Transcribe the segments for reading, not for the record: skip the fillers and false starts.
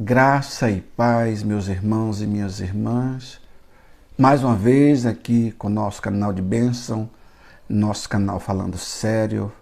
Graça e paz, meus irmãos e minhas irmãs. Mais uma vez aqui com o nosso canal de bênção, nosso canal Falando Sério.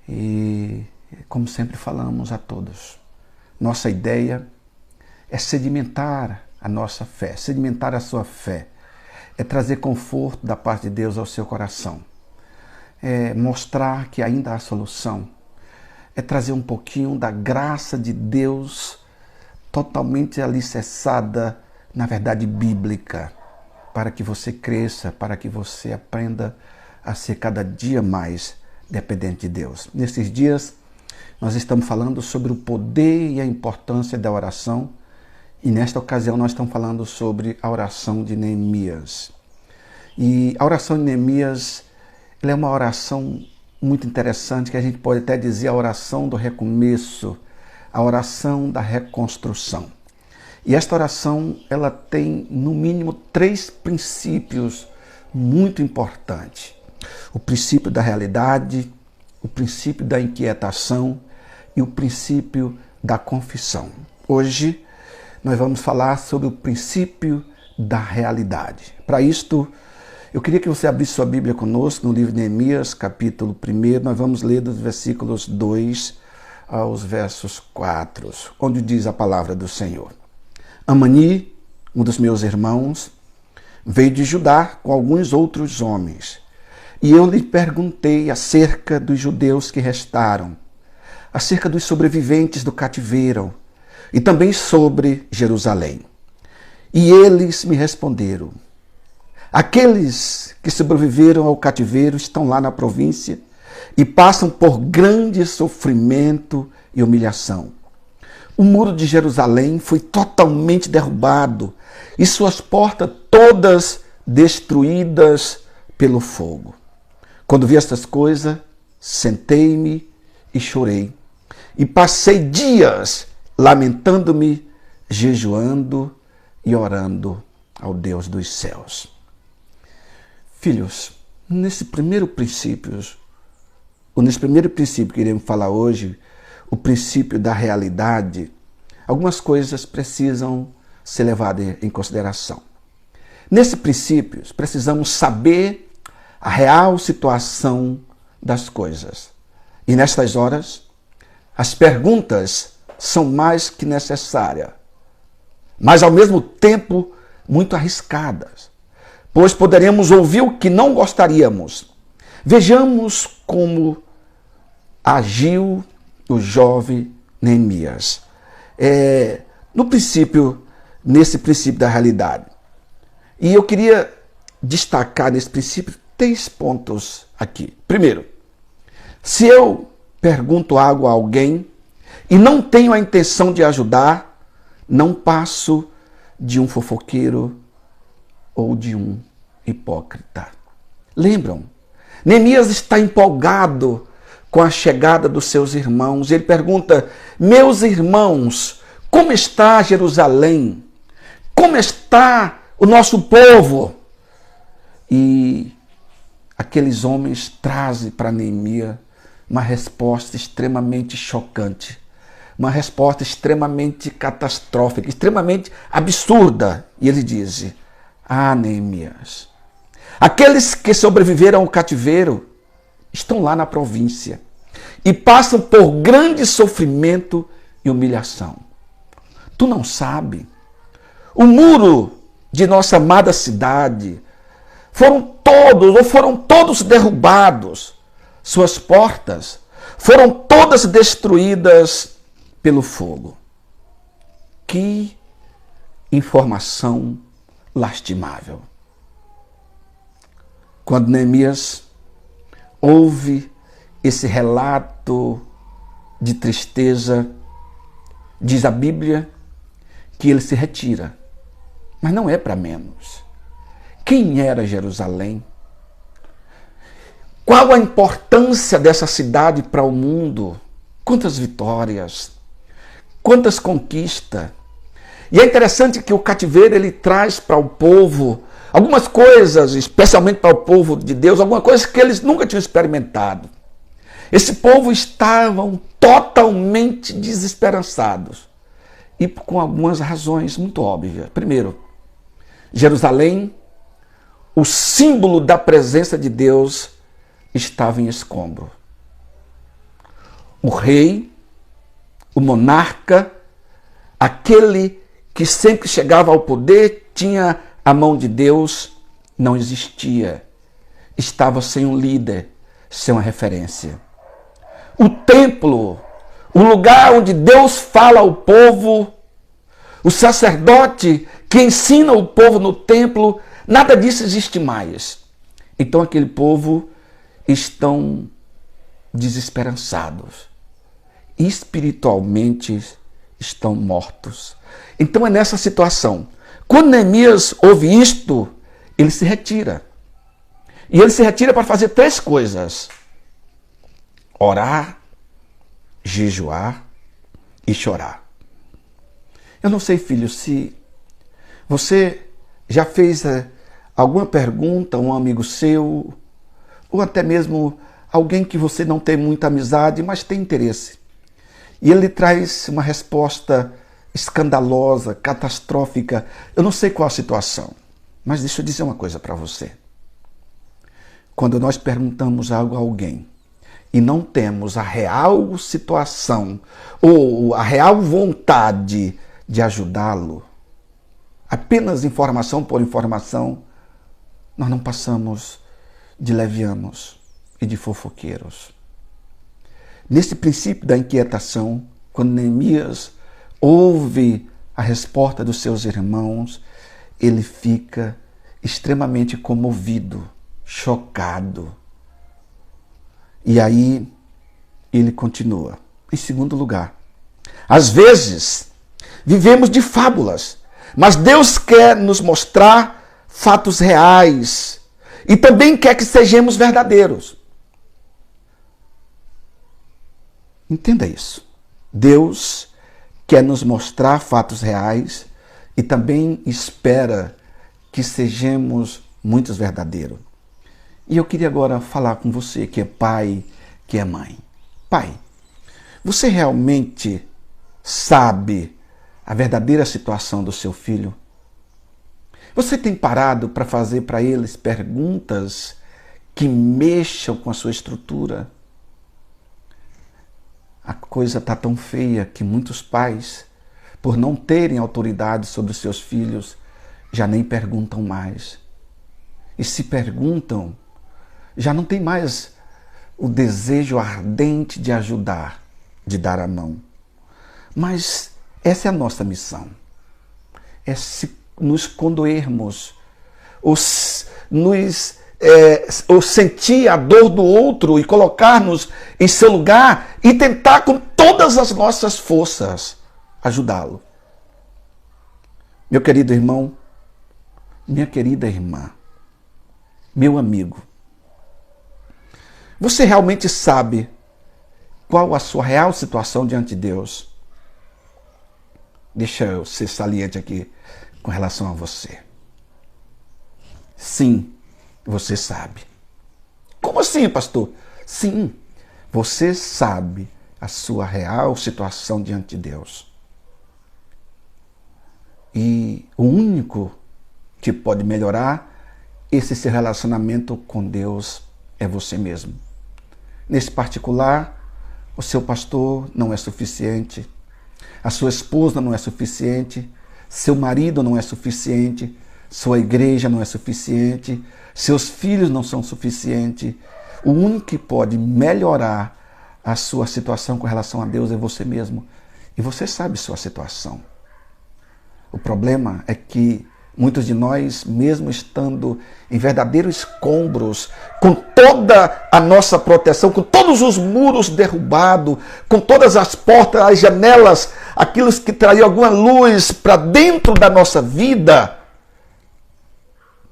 E como sempre falamos a todos, nossa ideia é sedimentar a nossa fé, sedimentar a sua fé. É trazer conforto da parte de Deus ao seu coração. É mostrar que ainda há solução. É trazer um pouquinho da graça de Deus totalmente alicerçada na verdade bíblica, para que você cresça, para que você aprenda a ser cada dia mais dependente de Deus. Nesses dias, nós estamos falando sobre o poder e a importância da oração, e nesta ocasião nós estamos falando sobre a oração de Neemias. E a oração de Neemias, ela é uma oração muito interessante, que a gente pode até dizer a oração do recomeço, a oração da reconstrução. E esta oração, ela tem no mínimo 3 princípios muito importantes. O princípio da realidade, o princípio da inquietação e o princípio da confissão. Hoje nós vamos falar sobre o princípio da realidade. Para isto, eu queria que você abrisse sua Bíblia conosco no livro de Neemias, capítulo 1. Nós vamos ler dos versículos 2 aos versos 4, onde diz a palavra do Senhor. Amani, um dos meus irmãos, veio de Judá com alguns outros homens, e eu lhe perguntei acerca dos judeus que restaram, acerca dos sobreviventes do cativeiro, e também sobre Jerusalém. E eles me responderam: aqueles que sobreviveram ao cativeiro estão lá na província e passam por grande sofrimento e humilhação. O muro de Jerusalém foi totalmente derrubado e suas portas todas destruídas pelo fogo. Quando vi estas coisas, sentei-me e chorei. E passei dias lamentando-me, jejuando e orando ao Deus dos céus. Filhos, nesse primeiro princípio que iremos falar hoje, o princípio da realidade, algumas coisas precisam ser levadas em consideração. Nesse princípio, precisamos saber a real situação das coisas. E nestas horas, as perguntas são mais que necessárias, mas ao mesmo tempo muito arriscadas, pois poderemos ouvir o que não gostaríamos. Vejamos como agiu o jovem Neemias. Nesse princípio da realidade. E eu queria destacar nesse princípio 3 pontos aqui. Primeiro, se eu pergunto algo a alguém e não tenho a intenção de ajudar, não passo de um fofoqueiro ou de um hipócrita. Lembram? Neemias está empolgado com a chegada dos seus irmãos. Ele pergunta: meus irmãos, como está Jerusalém? Como está o nosso povo? E aqueles homens trazem para Neemias uma resposta extremamente chocante, uma resposta extremamente catastrófica, extremamente absurda. E ele diz: ah, Neemias, aqueles que sobreviveram ao cativeiro estão lá na província e passam por grande sofrimento e humilhação. Tu não sabe? O muro de nossa amada cidade foram todos derrubados. Suas portas foram todas destruídas pelo fogo. Que informação lastimável. Quando Neemias ouve esse relato de tristeza, diz a Bíblia que ele se retira. Mas não é para menos. Quem era Jerusalém? Qual a importância dessa cidade para o mundo? Quantas vitórias, quantas conquistas. E é interessante que o cativeiro ele traz para o povo algumas coisas, especialmente para o povo de Deus, algumas coisas que eles nunca tinham experimentado. Esse povo estavam totalmente desesperançados. e com algumas razões muito óbvias. Primeiro, Jerusalém, o símbolo da presença de Deus, estava em escombro. O rei, o monarca, aquele que sempre chegava ao poder, tinha a mão de Deus, não existia. Estava sem um líder, sem uma referência. O templo, o lugar onde Deus fala ao povo, o sacerdote que ensina o povo no templo, nada disso existe mais. Então aquele povo estão desesperançados. Espiritualmente estão mortos. Então é nessa situação. Quando Neemias ouve isto, ele se retira. E ele se retira para fazer 3 coisas: orar, jejuar e chorar. Eu não sei, filho, se você já fez alguma pergunta a um amigo seu, ou até mesmo alguém que você não tem muita amizade, mas tem interesse. E ele traz uma resposta escandalosa, catastrófica. Eu não sei qual a situação, mas deixa eu dizer uma coisa para você. Quando nós perguntamos algo a alguém e não temos a real situação ou a real vontade de ajudá-lo, apenas informação por informação, nós não passamos de levianos e de fofoqueiros. Nesse princípio da inquietação, quando Neemias ouve a resposta dos seus irmãos, ele fica extremamente comovido, chocado. E aí ele continua. Em segundo lugar, às vezes vivemos de fábulas, mas Deus quer nos mostrar fatos reais e também quer que sejamos verdadeiros. Entenda isso. Deus quer nos mostrar fatos reais e também espera que sejamos muito verdadeiros. E eu queria agora falar com você que é pai, que é mãe. Pai, você realmente sabe a verdadeira situação do seu filho? Você tem parado para fazer para eles perguntas que mexam com a sua estrutura? A coisa está tão feia que muitos pais, por não terem autoridade sobre os seus filhos, já nem perguntam mais. E se perguntam, já não tem mais o desejo ardente de ajudar, de dar a mão. Mas essa é a nossa missão. É se nos condoermos, ou sentir a dor do outro e colocar-nos em seu lugar e tentar com todas as nossas forças ajudá-lo. Meu querido irmão, minha querida irmã, meu amigo, você realmente sabe qual a sua real situação diante de Deus? Deixa eu ser saliente aqui com relação a você. Sim, você sabe. Como assim, pastor? Sim, você sabe a sua real situação diante de Deus. E o único que pode melhorar esse seu relacionamento com Deus é você mesmo. Nesse particular, o seu pastor não é suficiente, a sua esposa não é suficiente, seu marido não é suficiente, sua igreja não é suficiente, seus filhos não são suficientes. O único que pode melhorar a sua situação com relação a Deus é você mesmo. E você sabe sua situação. O problema é que muitos de nós, mesmo estando em verdadeiros escombros, com toda a nossa proteção, com todos os muros derrubados, com todas as portas, as janelas, aquilo que traria alguma luz para dentro da nossa vida,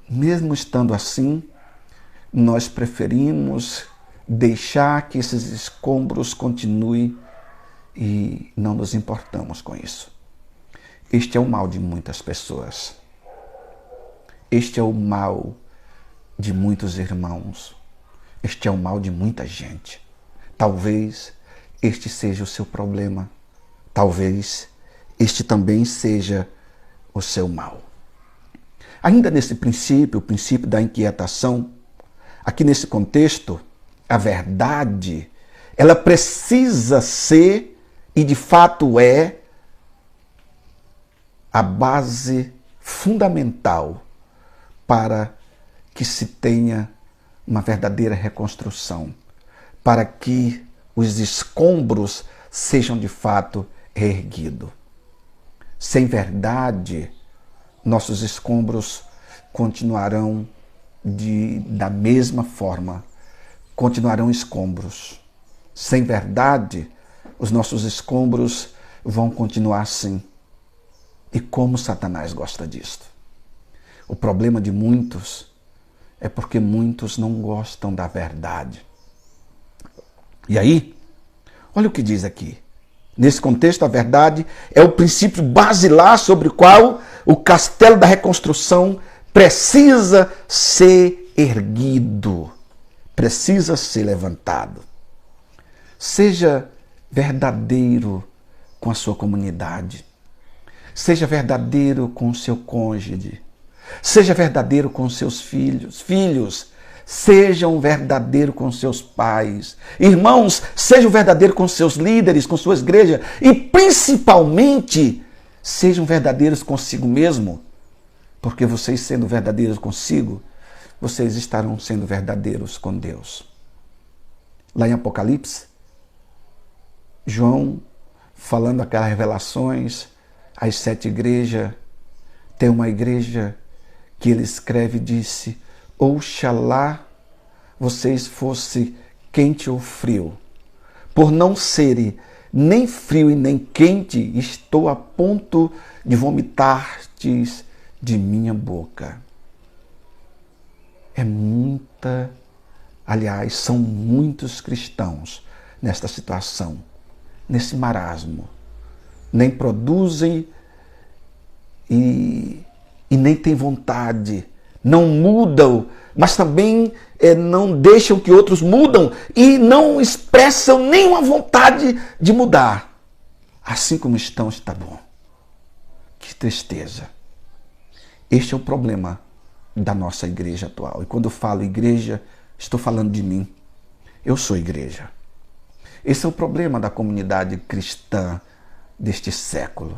mesmo estando assim, nós preferimos deixar que esses escombros continuem e não nos importamos com isso. Este é o mal de muitas pessoas. Este é o mal de muitos irmãos. Este é o mal de muita gente. Talvez este seja o seu problema. Talvez este também seja o seu mal. Ainda nesse princípio, o princípio da inquietação, aqui nesse contexto, a verdade, ela precisa ser, e de fato é, a base fundamental para que se tenha uma verdadeira reconstrução, para que os escombros sejam de fato erguidos. Sem verdade, nossos escombros continuarão da mesma forma, continuarão escombros. Sem verdade, os nossos escombros vão continuar assim. E como Satanás gosta disto? O problema de muitos é porque muitos não gostam da verdade. E aí, olha o que diz aqui. Nesse contexto, a verdade é o princípio basilar sobre o qual o castelo da reconstrução precisa ser erguido, precisa ser levantado. Seja verdadeiro com a sua comunidade. Seja verdadeiro com o seu cônjuge. Seja verdadeiro com seus filhos. Sejam verdadeiros com seus pais. Irmãos, sejam verdadeiros com seus líderes, com suas igrejas. E principalmente, sejam verdadeiros consigo mesmo. Porque vocês sendo verdadeiros consigo, vocês estarão sendo verdadeiros com Deus. Lá em Apocalipse, João, falando aquelas revelações às 7 igrejas, tem uma igreja que ele escreve e disse: Oxalá vocês fossem quente ou frio. Por não serem nem frio e nem quente, estou a ponto de vomitar-te de minha boca. São muitos cristãos nesta situação, nesse marasmo. Nem produzem e nem têm vontade, não mudam, mas também não deixam que outros mudam e não expressam nenhuma vontade de mudar. Assim como estão, está bom. Que tristeza. Este é o problema da nossa igreja atual. E quando eu falo igreja, estou falando de mim. Eu sou igreja. Esse é o problema da comunidade cristã deste século.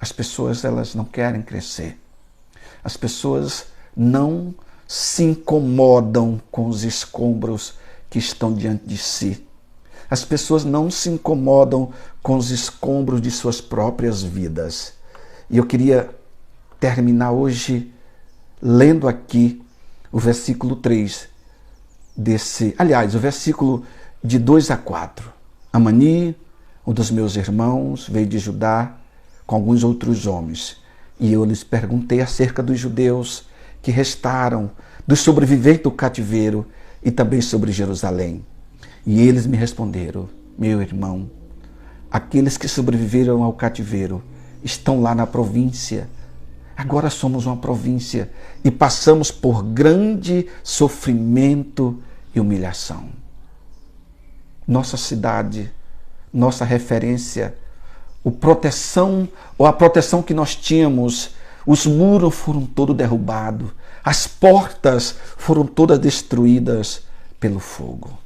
As pessoas, elas não querem crescer. As pessoas não se incomodam com os escombros que estão diante de si. As pessoas não se incomodam com os escombros de suas próprias vidas. E eu queria terminar hoje lendo aqui o versículo 3 o versículo de 2 a 4. Amani, um dos meus irmãos, veio de Judá com alguns outros homens. E eu lhes perguntei acerca dos judeus que restaram, dos sobreviventes do cativeiro e também sobre Jerusalém. E eles me responderam: meu irmão, aqueles que sobreviveram ao cativeiro estão lá na província. Agora somos uma província e passamos por grande sofrimento e humilhação. Nossa cidade, nossa referência, a proteção que nós tínhamos, os muros foram todos derrubados, as portas foram todas destruídas pelo fogo.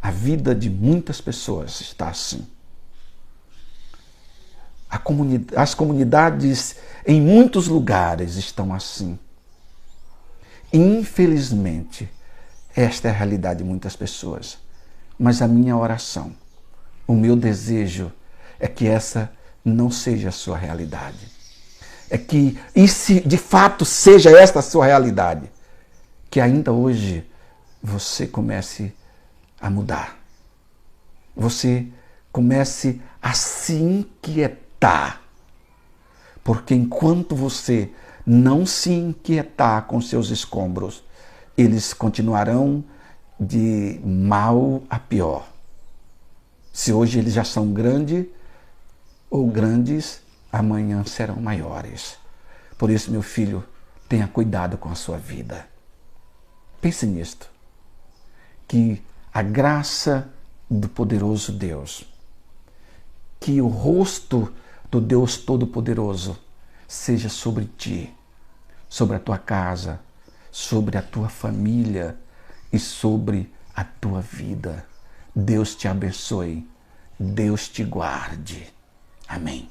A vida de muitas pessoas está assim. As comunidades em muitos lugares estão assim. Infelizmente, esta é a realidade de muitas pessoas. Mas a minha oração, o meu desejo é que essa não seja a sua realidade. E se de fato seja esta a sua realidade, que ainda hoje você comece a mudar. Você comece a se inquietar. Porque enquanto você não se inquietar com seus escombros, eles continuarão de mal a pior. Se hoje eles já são grandes, amanhã serão maiores. Por isso, meu filho, tenha cuidado com a sua vida. Pense nisto. Que a graça do poderoso Deus, que o rosto do Deus Todo-Poderoso seja sobre ti, sobre a tua casa, sobre a tua família e sobre a tua vida. Deus te abençoe. Deus te guarde. Amém.